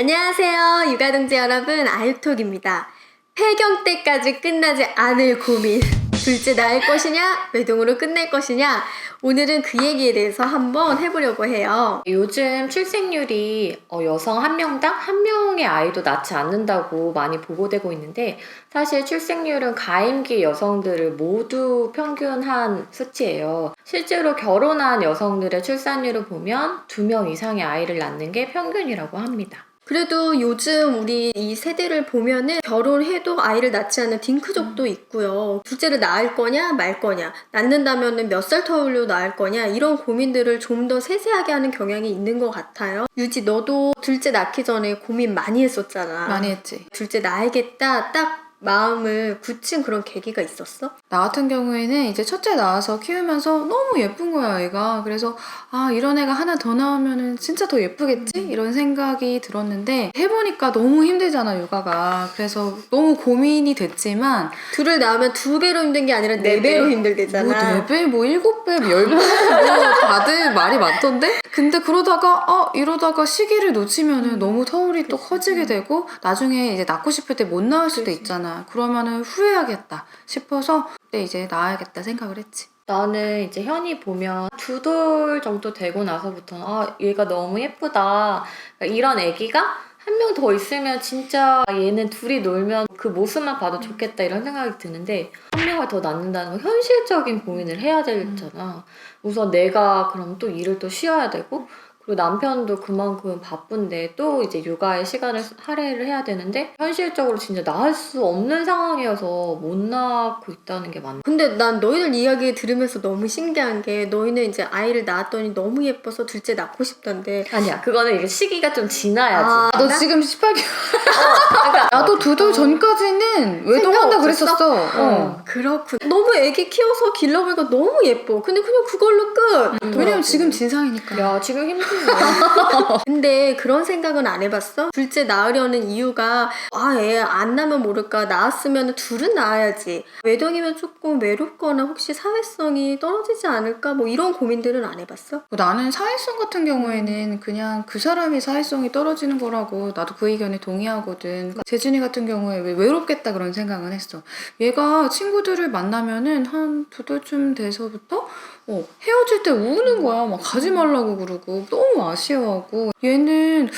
안녕하세요, 육아동지 여러분. 아유톡입니다. 폐경 때까지 끝나지 않을 고민. 둘째 낳을 것이냐, 외동으로 끝낼 것이냐. 오늘은 그 얘기에 대해서 한번 해보려고 해요. 요즘 출생률이 여성 한 명당 한 명의 아이도 낳지 않는다고 많이 보고되고 있는데, 사실 출생률은 가임기 여성들을 모두 평균한 수치예요. 실제로 결혼한 여성들의 출산율을 보면 2명 이상의 아이를 낳는 게 평균이라고 합니다. 그래도 요즘 우리 이 세대를 보면은 결혼해도 아이를 낳지 않는 딩크족도 있고요. 둘째를 낳을 거냐 말 거냐, 낳는다면은 몇 살 터울로 낳을 거냐, 이런 고민들을 좀 더 세세하게 하는 경향이 있는 것 같아요. 유지, 너도 둘째 낳기 전에 고민 많이 했었잖아. 많이 했지. 둘째 낳아야겠다 딱 마음을 굳힌 그런 계기가 있었어? 나 같은 경우에는 이제 첫째 낳아서 키우면서 너무 예쁜 거야, 애가. 그래서 이런 애가 하나 더 나오면은 진짜 더 예쁘겠지? 이런 생각이 들었는데 해보니까 너무 힘들잖아, 육아가. 그래서 너무 고민이 됐지만 둘을 낳으면 2배로 힘든 게 아니라 4배로 힘들대잖아. 뭐 4배, 뭐 7배, 10배 뭐 다들 말이 많던데? 근데 그러다가 이러다가 시기를 놓치면은 너무 터울이 또 커지게 되고 나중에 이제 낳고 싶을 때 못 낳을 수도 있잖아. 그러면은 후회하겠다 싶어서 그때 이제 낳아야겠다 생각을 했지. 나는 이제 현이 보면 2돌 정도 되고 나서부터는 얘가 너무 예쁘다. 그러니까 이런 애기가 한 명 더 있으면 진짜 얘는 둘이 놀면 그 모습만 봐도 좋겠다 이런 생각이 드는데, 한 명을 더 낳는다는 건 현실적인 고민을 해야 되잖아. 우선 내가 그럼 또 일을 또 쉬어야 되고, 그리고 남편도 그만큼 바쁜데 또 이제 육아에 시간을 할애를 해야 되는데, 현실적으로 진짜 낳을 수 없는 상황이어서 못 낳고 있다는 게 맞나? 근데 난 너희들 이야기 들으면서 너무 신기한 게, 너희는 이제 아이를 낳았더니 너무 예뻐서 둘째 낳고 싶던데. 아니야, 그거는 이게 시기가 좀 지나야지. 너 지금 18개월. 나도 2돌 전까지는 외동한다 그랬었어. 그렇군. 너무 애기 키워서 길러보니까 너무 예뻐. 근데 그냥 그걸로 끝. 왜냐면 지금 진상이니까. 야, 지금 힘든데. 근데 그런 생각은 안 해봤어? 둘째 낳으려는 이유가 애 안 낳으면 모를까, 낳았으면 둘은 낳아야지, 외동이면 조금 외롭거나 혹시 사회성이 떨어지지 않을까, 뭐 이런 고민들은 안 해봤어? 나는 사회성 같은 경우에는 그냥 그 사람이 사회성이 떨어지는 거라고, 나도 그 의견에 동의하거든. 재준이 같은 경우에 왜 외롭겠다 그런 생각은 했어. 얘가 친구들을 만나면은 한 2돌쯤 돼서부터 헤어질 때 우는 거야. 막 가지 말라고 그러고 너무 아쉬워하고, 얘는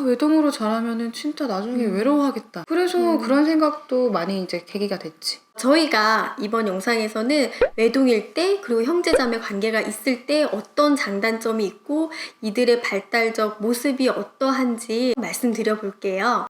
외동으로 자라면은 진짜 나중에 외로워하겠다. 그래서 그런 생각도 많이 이제 계기가 됐지. 저희가 이번 영상에서는 외동일 때, 그리고 형제자매 관계가 있을 때 어떤 장단점이 있고 이들의 발달적 모습이 어떠한지 말씀드려 볼게요.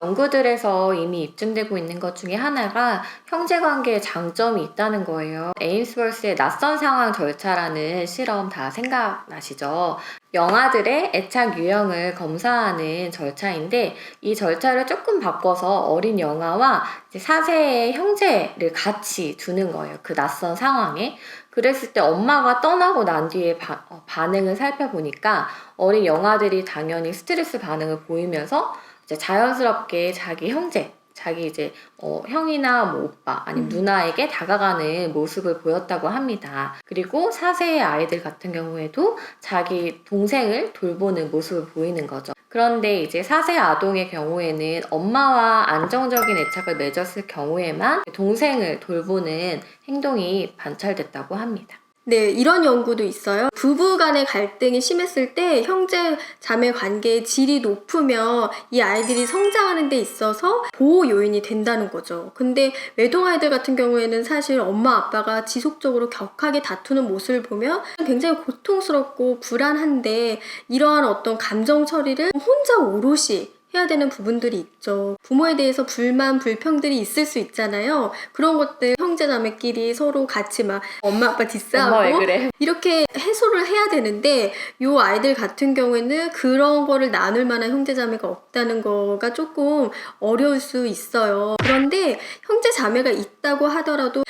연구들에서 이미 입증되고 있는 것 중에 하나가 형제관계에 장점이 있다는 거예요. 에임스월스의 낯선 상황 절차라는 실험 다 생각나시죠? 영아들의 애착 유형을 검사하는 절차인데, 이 절차를 조금 바꿔서 어린 영아와 이제 4세의 형제를 같이 두는 거예요. 그 낯선 상황에. 그랬을 때 엄마가 떠나고 난 뒤에 반응을 살펴보니까 어린 영아들이 당연히 스트레스 반응을 보이면서 이제 자연스럽게 자기 형제, 자기 이제 형이나 뭐 오빠 아니면 누나에게 다가가는 모습을 보였다고 합니다. 그리고 4세의 아이들 같은 경우에도 자기 동생을 돌보는 모습을 보이는 거죠. 그런데 이제 4세 아동의 경우에는 엄마와 안정적인 애착을 맺었을 경우에만 동생을 돌보는 행동이 관찰됐다고 합니다. 네, 이런 연구도 있어요. 부부 간의 갈등이 심했을 때 형제 자매 관계의 질이 높으면 이 아이들이 성장하는 데 있어서 보호 요인이 된다는 거죠. 근데 외동 아이들 같은 경우에는 사실 엄마 아빠가 지속적으로 격하게 다투는 모습을 보면 굉장히 고통스럽고 불안한데, 이러한 어떤 감정 처리를 혼자 오롯이 해야 되는 부분들이 있죠. 부모에 대해서 불만, 불평들이 있을 수 있잖아요. 그런 것들 형제자매끼리 서로 같이 막 엄마 아빠 뒷싸움하고 엄마 왜 그래? 이렇게 해소를 해야 되는데, 요 아이들 같은 경우에는 그런 거를 나눌 만한 형제자매가 없다는 거가 조금 어려울 수 있어요. 그런데 형제자매가 있다고 하더라도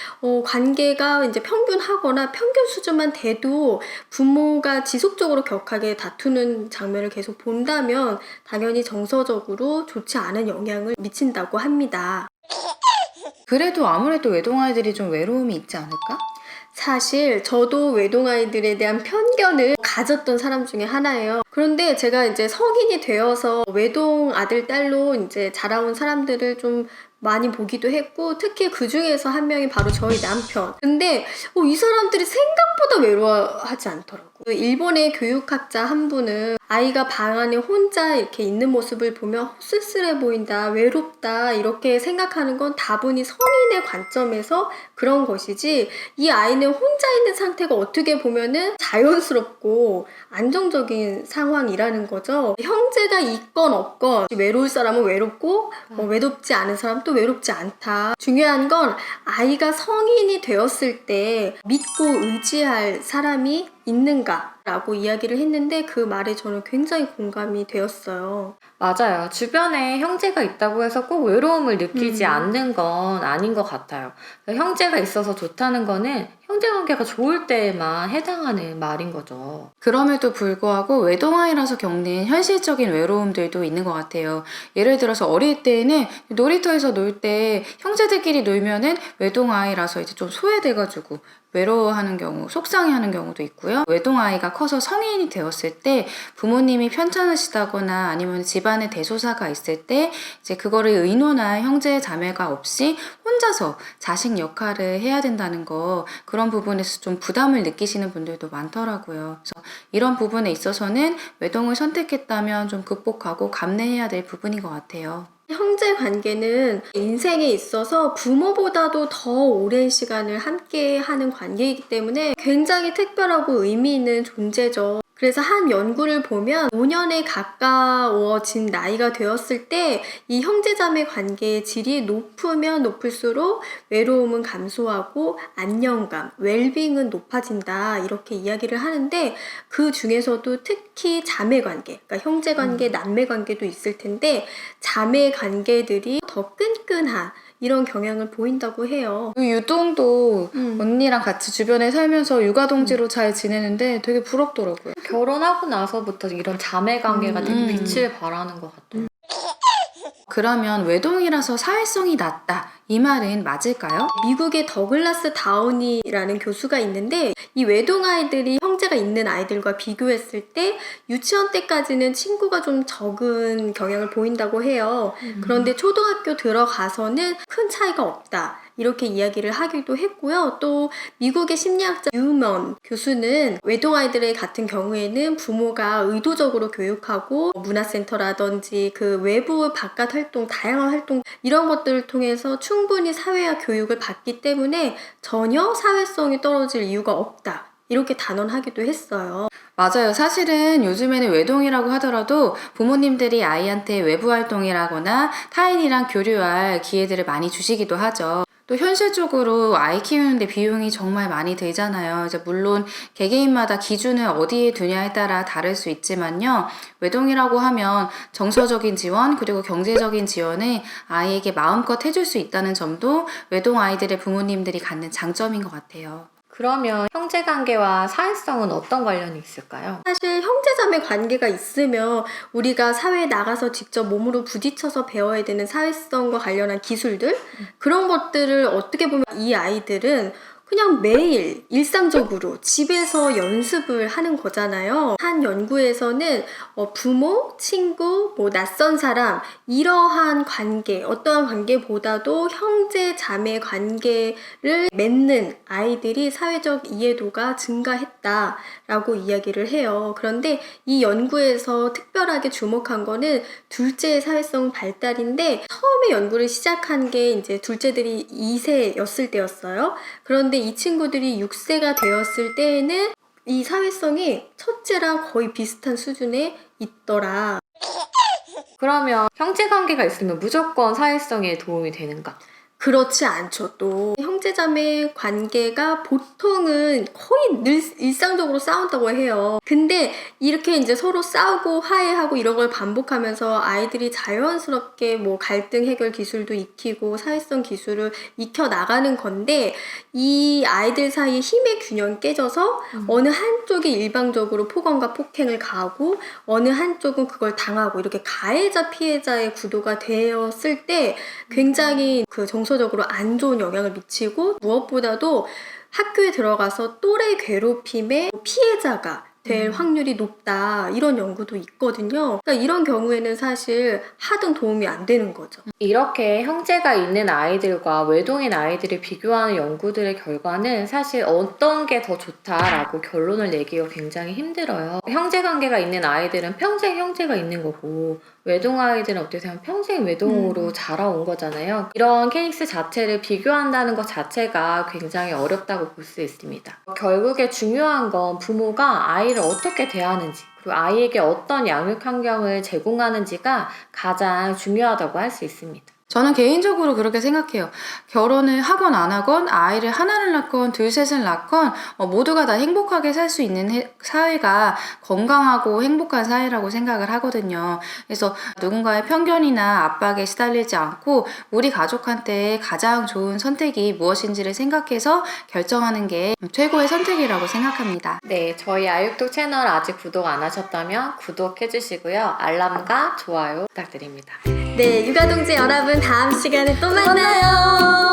관계가 이제 평균하거나 평균 수준만 돼도 부모가 지속적으로 격하게 다투는 장면을 계속 본다면 당연히 정서적으로 좋지 않은 영향을 미친다고 합니다. 그래도 아무래도 외동아이들이 좀 외로움이 있지 않을까? 사실 저도 외동아이들에 대한 편견을 가졌던 사람 중에 하나예요. 그런데 제가 이제 성인이 되어서 외동 아들, 딸로 이제 자라온 사람들을 좀 많이 보기도 했고, 특히 그 중에서 한 명이 바로 저희 남편. 근데 이 사람들이 생각보다 외로워하지 않더라고요. 일본의 교육학자 한 분은 아이가 방 안에 혼자 이렇게 있는 모습을 보면 쓸쓸해 보인다, 외롭다 이렇게 생각하는 건 다분히 성인의 관점에서 그런 것이지, 이 아이는 혼자 있는 상태가 어떻게 보면은 자연스럽고 안정적인 상황이라는 거죠. 형제가 있건 없건 외로울 사람은 외롭고 외롭지 않은 사람은 또 외롭지 않다. 중요한 건 아이가 성인이 되었을 때 믿고 의지할 사람이 있는가라고 이야기를 했는데, 그 말에 저는 굉장히 공감이 되었어요. 맞아요. 주변에 형제가 있다고 해서 꼭 외로움을 느끼지 않는 건 아닌 것 같아요. 형제가 있어서 좋다는 거는 형제관계가 좋을 때만 해당하는 말인 거죠. 그럼에도 불구하고 외동아이라서 겪는 현실적인 외로움들도 있는 것 같아요. 예를 들어서 어릴 때는 놀이터에서 놀 때 형제들끼리 놀면은 외동아이라서 이제 좀 소외돼가지고 외로워하는 경우, 속상해하는 경우도 있고요. 외동아이가 커서 성인이 되었을 때 부모님이 편찮으시다거나 아니면 집안에 대소사가 있을 때 이제 그거를 의논할 형제 자매가 없이 혼자서 자식 역할을 해야 된다는 거, 그런 부분에서 좀 부담을 느끼시는 분들도 많더라고요. 그래서 이런 부분에 있어서는 외동을 선택했다면 좀 극복하고 감내해야 될 부분인 것 같아요. 형제 관계는 인생에 있어서 부모보다도 더 오랜 시간을 함께 하는 관계이기 때문에 굉장히 특별하고 의미 있는 존재죠. 그래서 한 연구를 보면 5년에 가까워진 나이가 되었을 때 이 형제자매 관계의 질이 높으면 높을수록 외로움은 감소하고 안정감, 웰빙은 높아진다, 이렇게 이야기를 하는데, 그 중에서도 특히 자매 관계, 그러니까 형제 관계, 남매 관계도 있을 텐데 자매 관계들이 더 끈끈한 이런 경향을 보인다고 해요. 유동도 언니랑 같이 주변에 살면서 육아동지로 잘 지내는데 되게 부럽더라고요. 결혼하고 나서부터 이런 자매 관계가 되게 빛을 발하는 것 같아요. 그러면 외동이라서 사회성이 낮다, 이 말은 맞을까요? 미국의 더글라스 다우니라는 교수가 있는데, 이 외동 아이들이 형제가 있는 아이들과 비교했을 때 유치원 때까지는 친구가 좀 적은 경향을 보인다고 해요. 그런데 초등학교 들어가서는 큰 차이가 없다, 이렇게 이야기를 하기도 했고요. 또 미국의 심리학자 뉴먼 교수는 외동 아이들 같은 경우에는 부모가 의도적으로 교육하고 문화센터라든지 그 외부 바깥 활동, 다양한 활동, 이런 것들을 통해서 충분히 사회화 교육을 받기 때문에 전혀 사회성이 떨어질 이유가 없다, 이렇게 단언하기도 했어요. 맞아요. 사실은 요즘에는 외동이라고 하더라도 부모님들이 아이한테 외부 활동이라거나 타인이랑 교류할 기회들을 많이 주시기도 하죠. 또 현실적으로 아이 키우는데 비용이 정말 많이 들잖아요. 이제 물론 개개인마다 기준을 어디에 두냐에 따라 다를 수 있지만요. 외동이라고 하면 정서적인 지원 그리고 경제적인 지원을 아이에게 마음껏 해줄 수 있다는 점도 외동 아이들의 부모님들이 갖는 장점인 것 같아요. 그러면 형제관계와 사회성은 어떤 관련이 있을까요? 사실 형제자매 관계가 있으면 우리가 사회에 나가서 직접 몸으로 부딪혀서 배워야 되는 사회성과 관련한 기술들, 그런 것들을 어떻게 보면 이 아이들은 그냥 매일 일상적으로 집에서 연습을 하는 거잖아요. 한 연구에서는 부모, 친구, 낯선 사람, 이러한 관계, 어떠한 관계보다도 형제, 자매 관계를 맺는 아이들이 사회적 이해도가 증가했다라고 이야기를 해요. 그런데 이 연구에서 특별하게 주목한 거는 둘째의 사회성 발달인데, 처음에 연구를 시작한 게 이제 둘째들이 2세였을 때였어요. 그런데 이 친구들이 6세가 되었을 때에는 이 사회성이 첫째랑 거의 비슷한 수준에 있더라. 그러면 형제관계가 있으면 무조건 사회성에 도움이 되는가? 그렇지 않죠. 또 형제자매 관계가 보통은 거의 늘 일상적으로 싸운다고 해요. 근데 이렇게 이제 서로 싸우고 화해하고 이런 걸 반복하면서 아이들이 자연스럽게 뭐 갈등 해결 기술도 익히고 사회성 기술을 익혀 나가는 건데, 이 아이들 사이에 힘의 균형이 깨져서 어느 한쪽이 일방적으로 폭언과 폭행을 가하고 어느 한쪽은 그걸 당하고, 이렇게 가해자 피해자의 구도가 되었을 때 굉장히 그 정서적으로 안 좋은 영향을 미치고, 무엇보다도 학교에 들어가서 또래 괴롭힘의 피해자가 될 확률이 높다 이런 연구도 있거든요. 그러니까 이런 경우에는 사실 하등 도움이 안 되는 거죠. 이렇게 형제가 있는 아이들과 외동인 아이들을 비교하는 연구들의 결과는 사실 어떤 게 더 좋다라고 결론을 내기가 굉장히 힘들어요. 형제 관계가 있는 아이들은 평생 형제가 있는 거고 외동 아이들은 어떻게 보면 평생 외동으로 자라온 거잖아요. 이런 케이스 자체를 비교한다는 것 자체가 굉장히 어렵다고 볼 수 있습니다. 결국에 중요한 건 부모가 아이를 어떻게 대하는지 그리고 아이에게 어떤 양육 환경을 제공하는지가 가장 중요하다고 할 수 있습니다. 저는 개인적으로 그렇게 생각해요. 결혼을 하건 안 하건 아이를 하나를 낳건 둘 셋을 낳건 모두가 다 행복하게 살 수 있는 사회가 건강하고 행복한 사회라고 생각을 하거든요. 그래서 누군가의 편견이나 압박에 시달리지 않고 우리 가족한테 가장 좋은 선택이 무엇인지를 생각해서 결정하는 게 최고의 선택이라고 생각합니다. 네, 저희 아육독 채널 아직 구독 안 하셨다면 구독해주시고요. 알람과 좋아요 부탁드립니다. 네, 육아동지 여러분 다음 시간에 또 만나요.